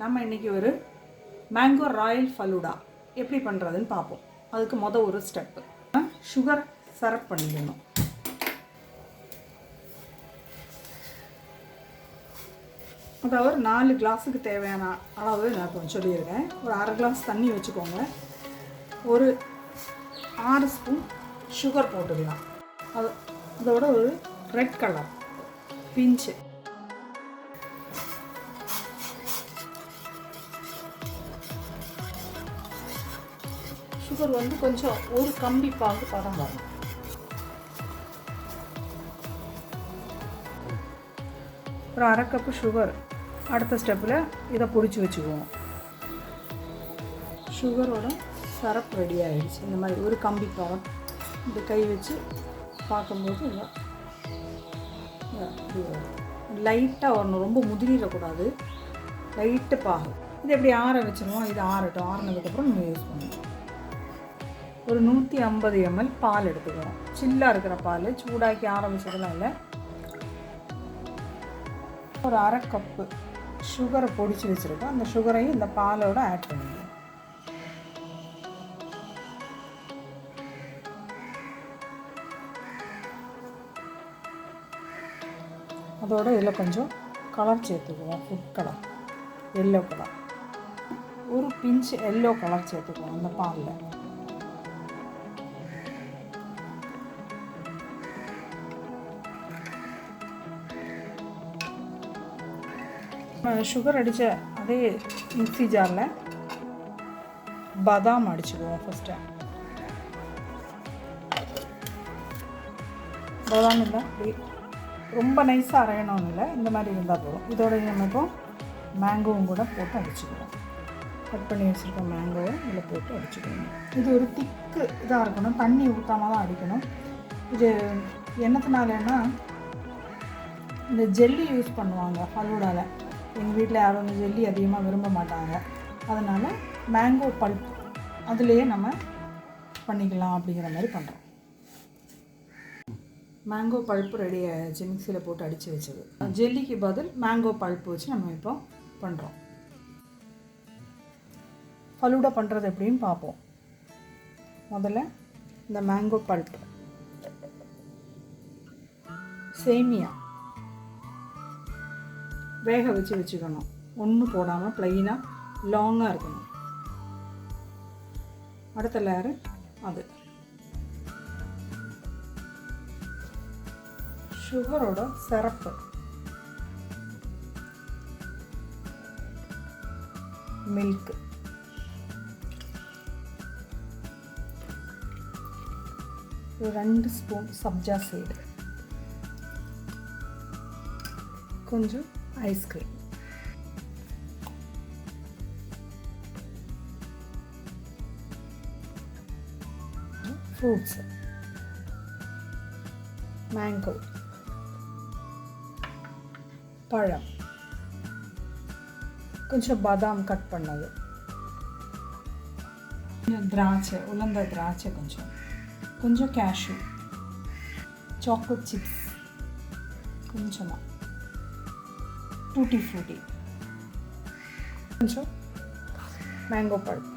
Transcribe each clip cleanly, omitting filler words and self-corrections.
நம்ம இன்றைக்கி ஒரு மேங்கோ ராயல் ஃபலூடா எப்படி பண்ணுறதுன்னு பார்ப்போம். அதுக்கு ஒரு ஸ்டெப்பு சுகர் சிரப் பண்ணிக்கணும். அதாவது 4 கிளாஸுக்கு தேவையான அளவு நான் இப்போ சொல்லியிருக்கேன். ஒரு அரை கிளாஸ் தண்ணி வச்சுக்கோங்க. ஒரு 6 ஸ்பூன் சுகர் போட்டுக்கலாம். அதோட ஒரு ரெட் கலர் பிஞ்சு சுகர் கொஞ்சம் ஒரு கம்பி பாகு பதம் வரும். ஒரு அரை கப்பு சுகர். அடுத்த ஸ்டெப்பில் இதை பிடிச்சி வச்சுக்குவோம். சுகரோட சிரப் ரெடி ஆகிடுச்சு. இந்த மாதிரி ஒரு கம்பி பாகம் இந்த கை வச்சு பார்க்கும்போது லைட்டாக வரணும், ரொம்ப முதிரிடக்கூடாது, லைட்டு பாகு. இது எப்படி ஆற வச்சுருவோம். இது ஆறட்டும். ஆறினதுக்கப்புறம் நம்ம யூஸ் பண்ணுவோம். ஒரு 150 ml பால் எடுத்துக்கிறோம். சில்லாக இருக்கிற பால், சூடாக்கி ஆற வச்சதெல்லாம் இல்லை. ஒரு அரை கப்பு சுகரை பொடிச்சு வச்சுருக்கோம். அந்த சுகரையும் இந்த பாலோட ஆட் பண்ணிடுவோம். அதோட இதில் கொஞ்சம் கலர் சேர்த்துக்குவோம். ஃபுட் கலர், எல்லோ கலர், ஒரு பிஞ்ச் எல்லோ கலர் சேர்த்துக்குவோம் அந்த பாலில். சுகர் அடித்த அதே மிக்ஸி ஜாரில் பாதாம் அடிச்சுக்குவோம். ஃபஸ்ட்டு பாதாம் இல்லை, அப்படி ரொம்ப நைஸாக அரையணும்னு இல்லை, இந்த மாதிரி இருந்தால் போதும். இதோட நம்ம இப்போ மேங்கோவும் கூட போட்டு அடிச்சுக்குவோம். கட் பண்ணி வச்சுருக்க மேங்கோவை இதில் போட்டு அடிச்சுக்கணும். இது ஒரு திக்கு இதாக இருக்கணும், தண்ணி ஊற்றாமல் தான் அடிக்கணும். இது என்னத்தினாலன்னா இந்த ஜெல்லி யூஸ் பண்ணுவாங்க ஃபலூடாவில். எங்கள் வீட்டில் யாரும் இந்த ஜெல்லி அதிகமாக விரும்ப மாட்டாங்க. அதனால் மேங்கோ பல்ப் அதுலேயே நம்ம பண்ணிக்கலாம் அப்படிங்கிற மாதிரி பண்ணுறோம். மேங்கோ பல்ப்பு ரெடி ஆகிடுச்சு. மிக்சியில் போட்டு அடித்து வச்சது. ஜெல்லிக்கு பதில் மேங்கோ பல்ப்பு வச்சு நம்ம இப்போ பண்ணுறோம். ஃபலூடா பண்ணுறது எப்படின்னு பார்ப்போம். முதல்ல இந்த மேங்கோ பல்ப், சேமியா வேக வச்சுக்கணும். ஒன்றும் போடாமல் ப்ளைனாக லாங்காக இருக்கணும். அடுத்த லேயரு அது சுகரோட சிரப்பு, மில்க், ஒரு 2 ஸ்பூன் சப்ஜா சீடு, கொஞ்சம் ஐஸ்கிரீம், ஃப்ரூட்ஸ், மேங்கோ பழம், கொஞ்சம் பாதாம் கட் பண்ணது, திராட்சை, உலர்ந்த திராட்சை, கொஞ்சம் கேஷ்யூ, சாக்லேட் சிப்ஸ் கொஞ்சமாக, டூட்டி ஃப்ரூட்டி, கொஞ்சம் மேங்கோ பழம்,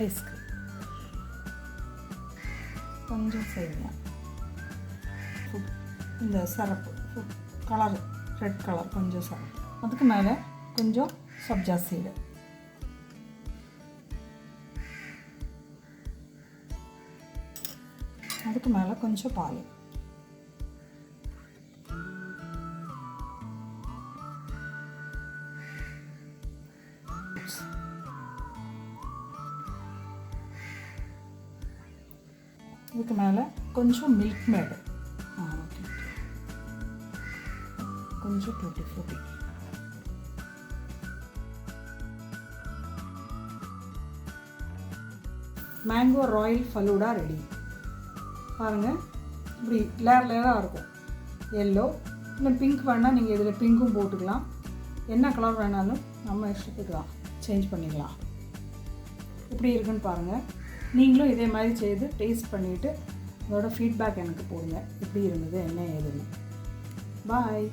ஐஸ்கிரீம், கொஞ்சம் சேமியா, இந்த சிரப்பு, கலர் ரெட் கலர், கொஞ்சம் சிரப்பு, அதுக்கு மேலே கொஞ்சம் சப்ஜா சீடு, அதுக்கு மேலே கொஞ்சம் பால், இதுக்கு மேலே கொஞ்சம் மில்க் மேடு, கொஞ்சம் tutti frutti. Mango Royal falooda ready. பாருங்கள், இப்படி லேயராக இருக்கும். எல்லோ, இன்னும் பிங்க் வேணால் நீங்கள் இதில் பிங்க்கும் போட்டுக்கலாம். என்ன கலர் வேணாலும் நம்ம இஷ்டத்துக்கலாம், சேஞ்ச் பண்ணிக்கலாம். எப்படி இருக்குன்னு பாருங்கள். நீங்களும் இதே மாதிரி செய்து டேஸ்ட் பண்ணிவிட்டு அதோட ஃபீட்பேக் எனக்கு போடுங்க. எப்படி இருந்தது, என்ன ஏதுன்னு. பாய்.